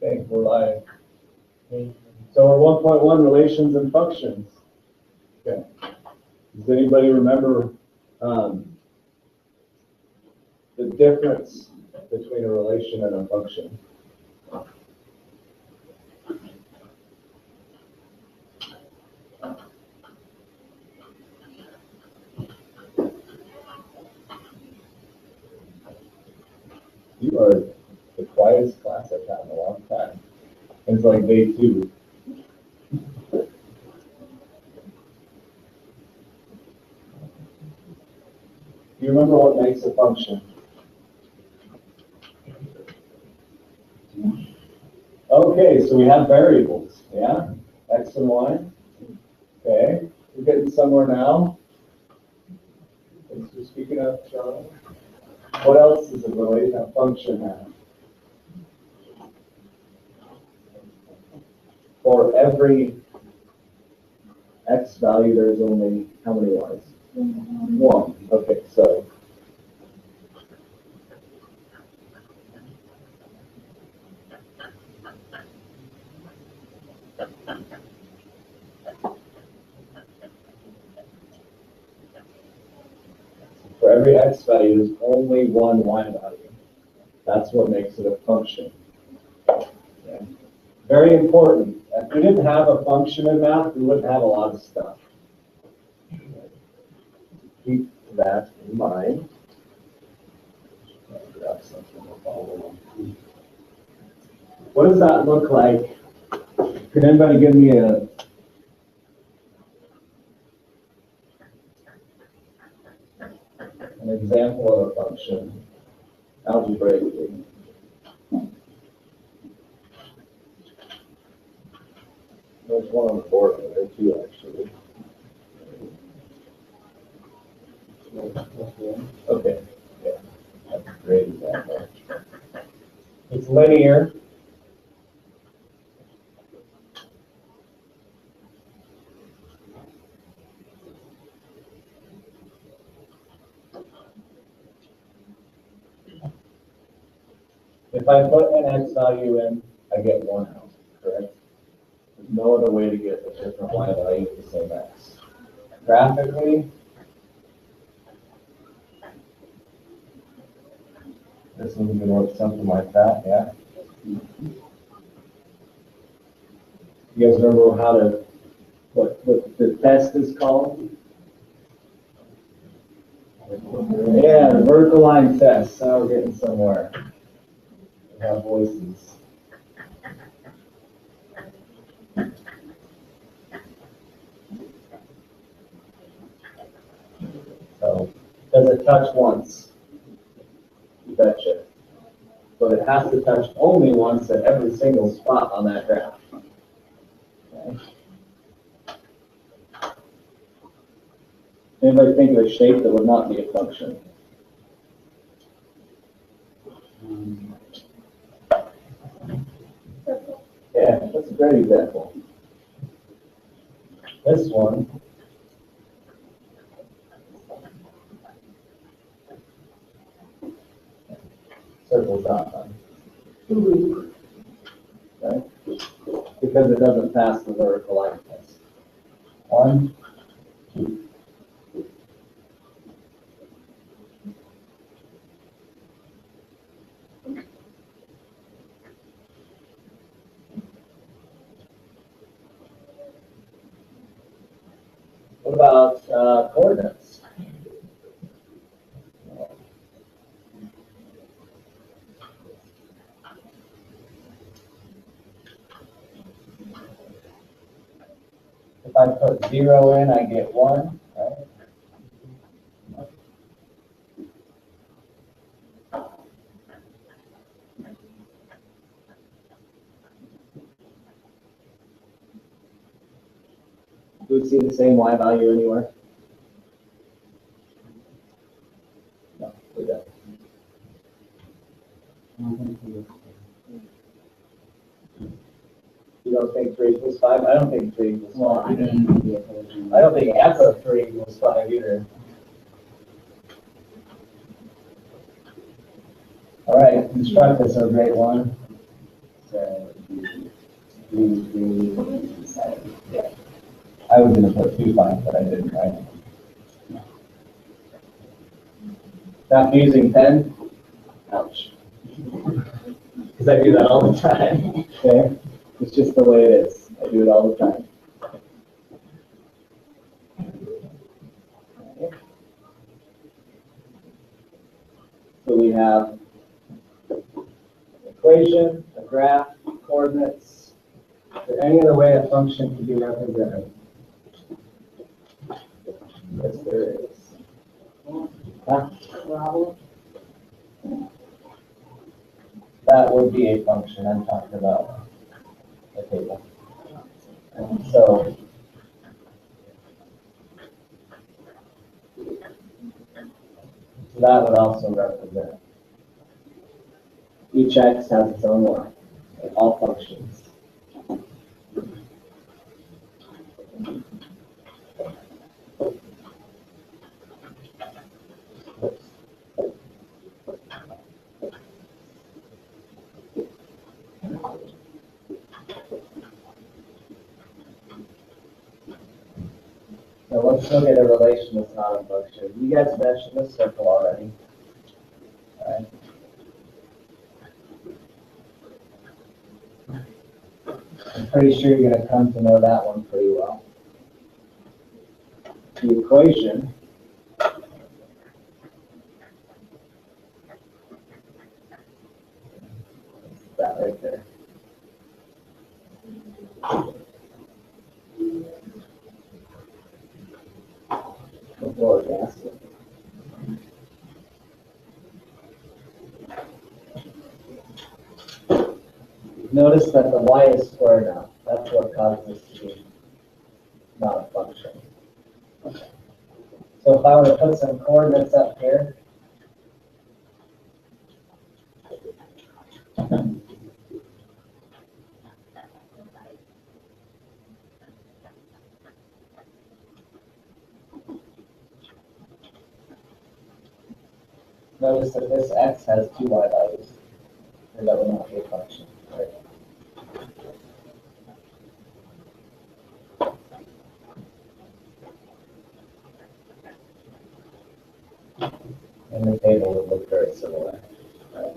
Okay, we're live. So we're 1.1 relations and functions. Okay. Does anybody remember the difference between a relation and a function? You are the quietest class I've had in a long time. It's like day 2. Do you remember what makes a function? Okay, so we have variables, yeah? X and Y. Okay, we're getting somewhere now. Thanks for speaking up, John. What else does a function have? For every X value, there's only how many Y's? 1. Okay, so for every X value, there's only one Y value. That's what makes it a function. Okay. Very important. If we didn't have a function in math, we wouldn't have a lot of stuff. Keep that in mind. What does that look like? Can anybody give me an example of a function algebraically? There's one on the board over there too, actually. Okay, yeah, that's a great example. It's linear. If I put an X value in, I get 1 out, correct? There's no other way to get a different Y value of the same X. Graphically, this one's going to look something like that, yeah? You guys remember what the test is called? Yeah, the vertical line test. Now we're getting somewhere. We have voices. So, does it touch once? You betcha. But it has to touch only once at every single spot on that graph. Okay. Anybody think of a shape that would not be a function? Yeah, that's a great example. This one. Circle's not done. Okay? Because it doesn't pass the vertical line test. 1, 2. What about coordinates? If I put 0 in, I get 1, right? Do we see the same Y value anywhere? No, we don't. You don't think 3 equals 5? I don't think 3 equals 5. I don't think ever 3 equals 5 either. All right, construct this, our great one. Yeah. I was gonna put 2, 5, but I didn't, right? Not using 10? Ouch. Because I do that all the time. Okay? It's just the way it is. I do it all the time. Okay. So we have equation, a graph, coordinates. Is there any other way a function can be represented? Yes, there is. Huh? That would be a function. I'm talking about a table. And so that would also represent. Each x has its own line, like all functions. So let's look at a relation that's not a function. You guys mentioned this circle already. All right. I'm pretty sure you're going to come to know that one pretty well. The equation is that right there. Before gas. Notice that the y is square now. That's what causes this to be not a function. So if I were to put some coordinates up here, notice that this x has 2 y values, and that would not be a function. Right? And the table would look very similar. Right?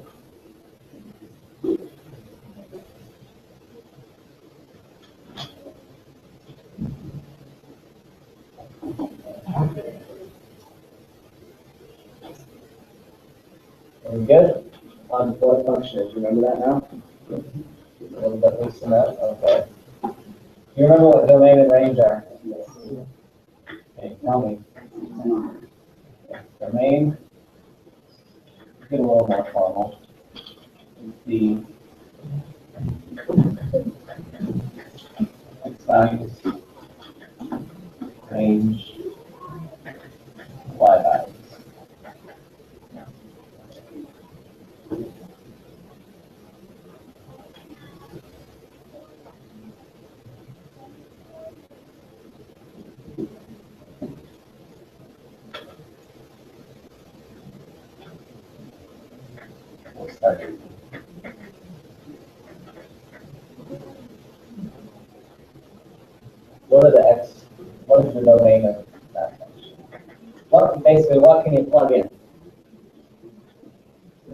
Are we good? On what function is? Remember that now? A little bit loosen up? Okay. You remember what domain and range are? Yes. Okay, tell me. Domain, get a little more formal. The x values, range, y values. We'll start here. What are the x? What is the domain of that function? Basically, what can you plug in?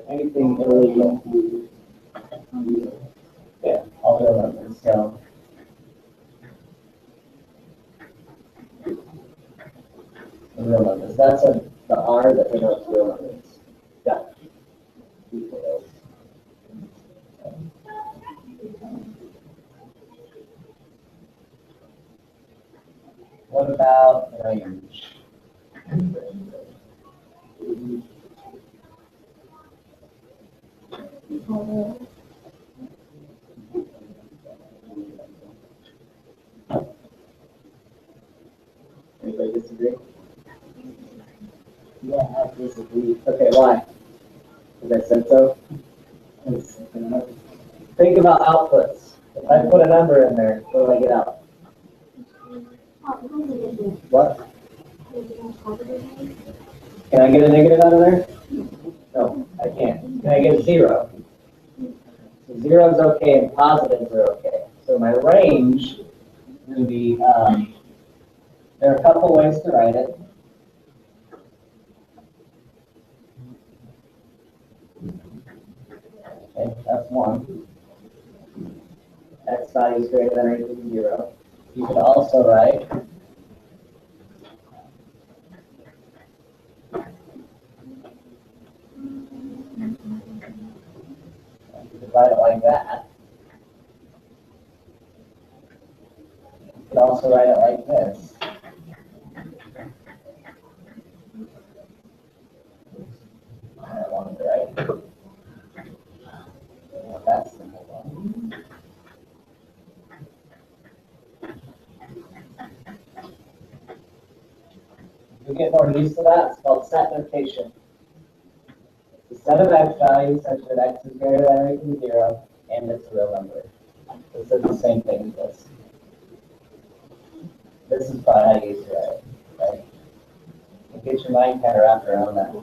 Anything illegal? Yeah, all real numbers. So the real numbers. That's the R that denotes real numbers. Yeah. What about range? Anybody disagree? Yeah, I disagree. Okay, why? Because I said so. Think about outputs. If I put a number in there, what do I get out? What? Can I get a negative out of there? No, I can't. Can I get a 0? So 0 is okay and positives are okay. So my range is going to be, there are a couple ways to write it. Okay, that's one. X value is greater than or equal to 0. You could also write write it like that. You could also write it like this. I wanted to write that's the one. You get more used to that. It's called set notation. It's a set of x values such that x is greater than or equal to 0, and it's a real number. This is the same thing as this. This is probably how you use it, right? You get your mind kind of wrapped around that.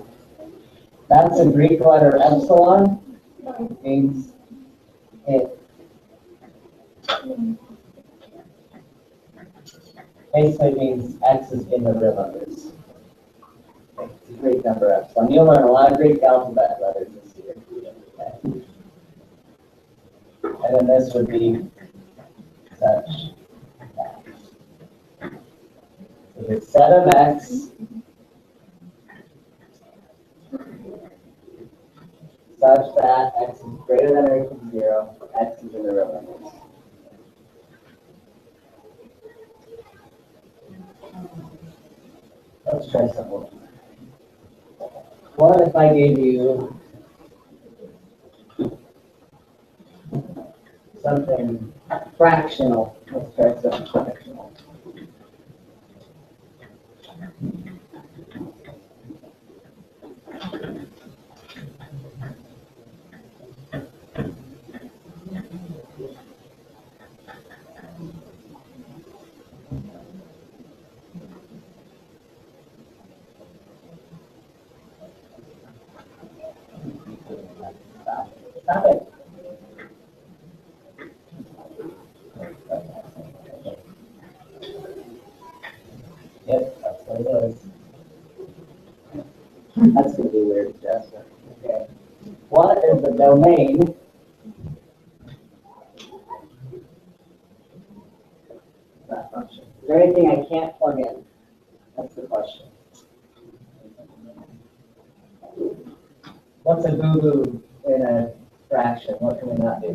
That's a Greek letter epsilon. It means it basically means x is in the real numbers. It's a Greek number epsilon. You'll learn a lot of Greek alphabet letters this year. Okay. And then this would be such that. So the set of x such that x is greater than or equal to 0, x is in the real numbers. Let's try something. What if I gave you something fractional? Let's try something fractional. Stop it. Yep, that's what it is. That's going to be weird, Jasper. Okay. What is the domain of that function? Is there anything I can't plug in? That's the question. What's a boo-boo in a fraction? What can we not do?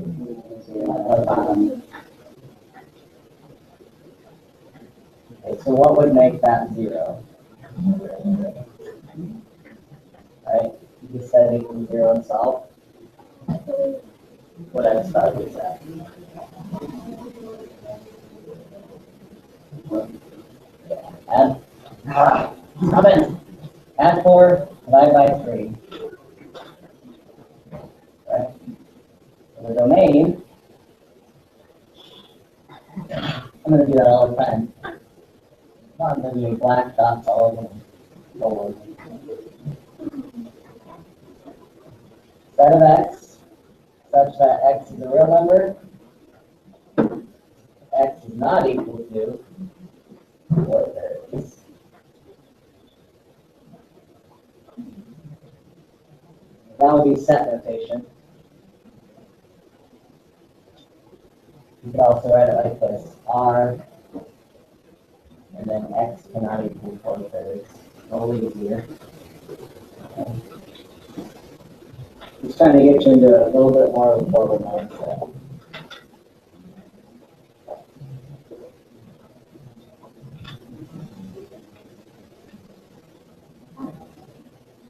Okay, so what would make that 0? Right? You just said equal to 0 and solve. What x value is that? Add. Stop it. Add 4, divide by 3. Right? So the domain, I'm going to do that all the time. I'm going to do black dots all over them. Set of x such that x is a real number. X is not equal to what there is. That would be set notation. You could also write it like this: R, and then x cannot equal 4/3. A little easier. Okay. Just trying to get you into a little bit more of a forward mindset.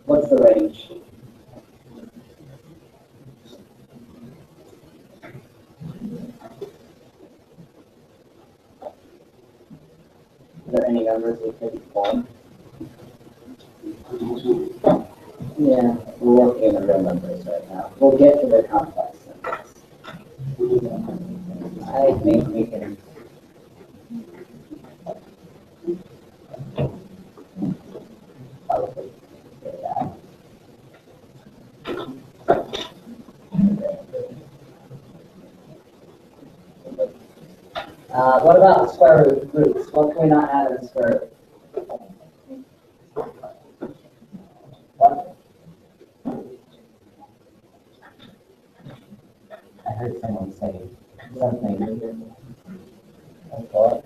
What's the range? Are there any numbers we could form? Yeah, we're working in the real numbers right now. We'll get to the complex numbers. I think we can. Probably do that. What about square roots? What can we not have in a square root? What? I heard someone say something. Okay.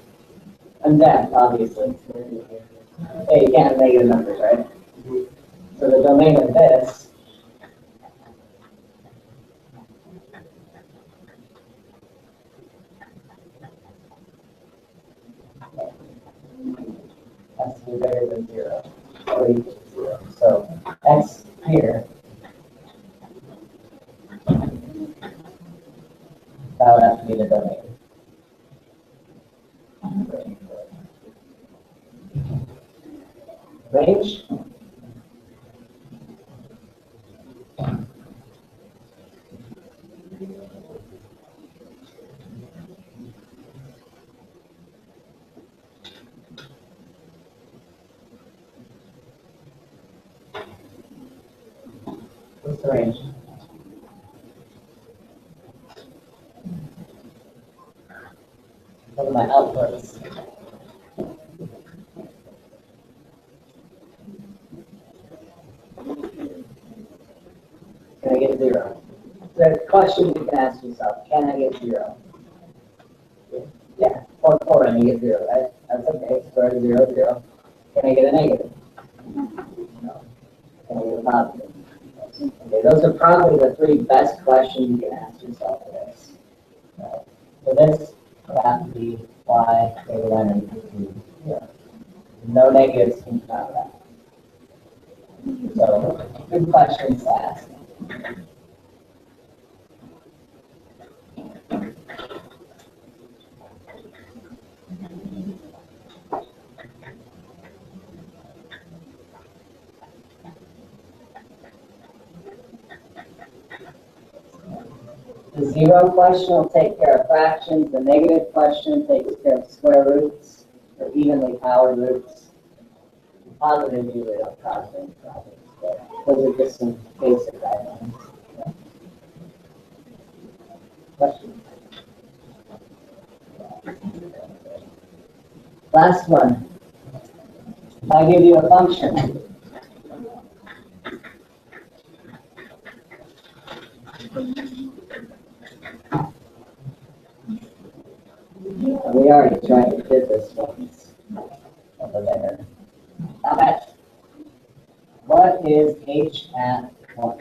And depth, obviously. Hey, you can't have negative numbers, right? So the domain of this has to be greater than 0 or equal to 0. So x here, that would have to be the domain. Range? What's the range? What are my outputs? Can I get 0? The question you can ask yourself, can I get 0? Yeah, or and you get 0, right? That's okay. Square root of 0, 0. Can I get a negative? No. Can I get a positive? Okay, those are probably the 3 best questions you can ask yourself for this. Right. So this would have to be y greater than or equal to 0. No negatives can come out of that. So, good questions to ask. The 0 question will take care of fractions. The negative question takes care of square roots or evenly powered roots. Positive usually don't cause any problems, but those are just some basic guidelines. Yeah. Questions? Last one. If I give you a function, we already tried to did this once over there. How much? What is h at 1?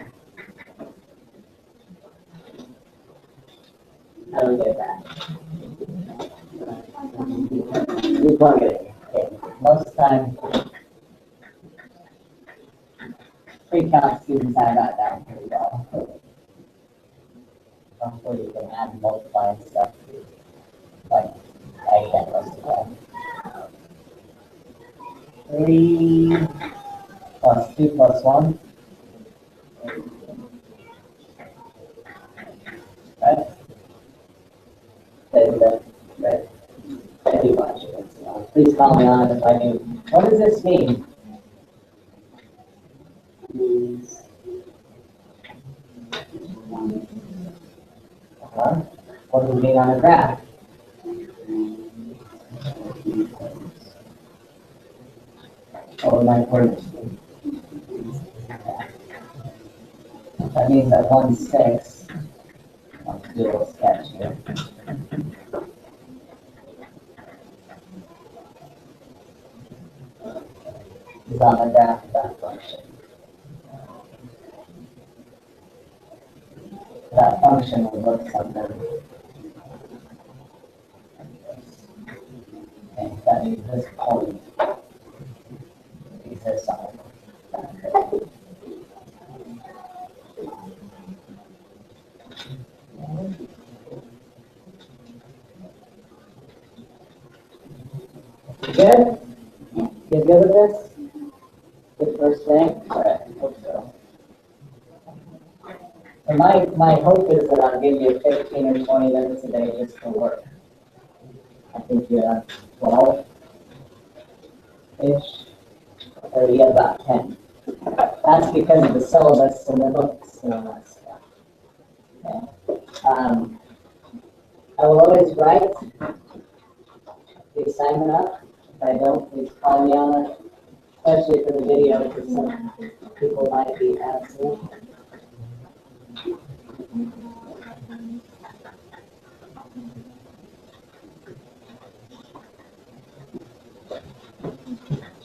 How do we get that? We plug it in. Okay. Most of the time, pre-calc students have that down pretty well. Hopefully you can add and multiply and stuff. Like, I can't most of the time. 3 plus 2 plus 1. Right? Right. I do watch it. So please call me on it if I do. What does this mean? What does it mean on a graph? What would my coordinates be? That means that 1, 6. Let's do a little sketch here. Is on the graph of that function. That function would look something like this. Okay, that means this point exists on that curve. Good? You good with this? Good first thing? Alright, hope so. And my hope is that I'll give you 15 or 20 minutes a day just for work. I think you have 12-ish, or you get about 10. That's because of the syllabus and the books and all that stuff. Okay. I will always write the assignment up. If I don't, please call me on it, especially for the video, because some people might be absent.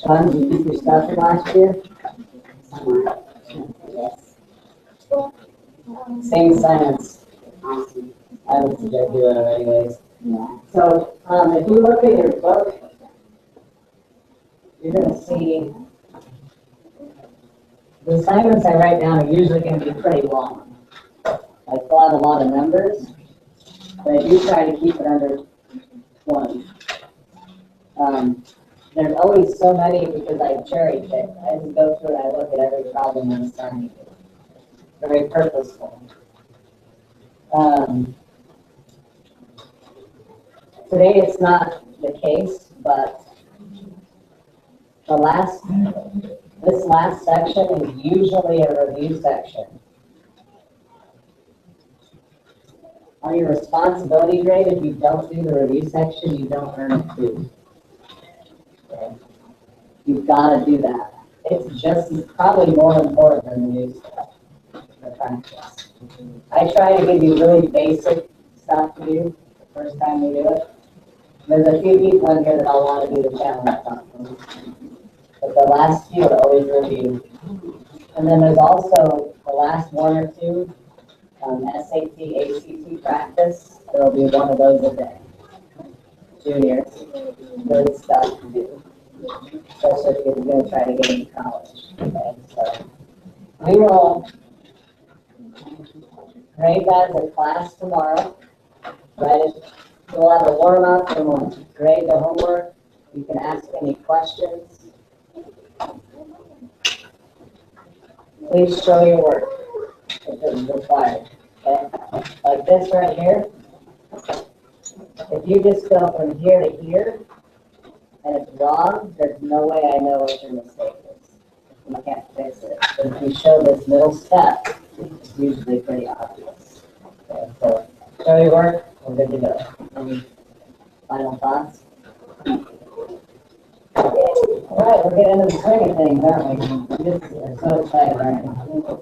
Sean, did you keep your stuff from last year? Yes. Same assignments. I would suggest doing it anyways. So, if you look at your book, you're going to see the assignments I write down are usually going to be pretty long. I fill out a lot of numbers, but I do try to keep it under 20. There's always so many because I cherry pick. I just go through and I look at every problem in the assignment. Very purposeful. Today it's not the case, but this last section is usually a review section. On your responsibility grade, if you don't do the review section, you don't earn a 2. Okay. You've got to do that. It's probably more important than the new stuff, the practice. I try to give you really basic stuff to do the first time we do it. There's a few people in here that I'll want to do the challenge stuff. But the last few are always review. And then there's also the last 1 or 2 SAT, ACT practice. There'll be one of those a day. Juniors, good stuff to do, especially if you're going to try to get into college. Okay, so we will grade that as a class tomorrow. Right? We'll have a warm up and we'll grade the homework. You can ask any questions. Please show your work if it is required. Okay? Like this right here. If you just go from here to here and it's wrong, there's no way I know what your mistake is. You can't fix it. But if you show this middle step, it's usually pretty obvious. Okay, so show your work, we're good to go. Any final thoughts? All right, we're getting into the swing of things, aren't we? We're so excited right now.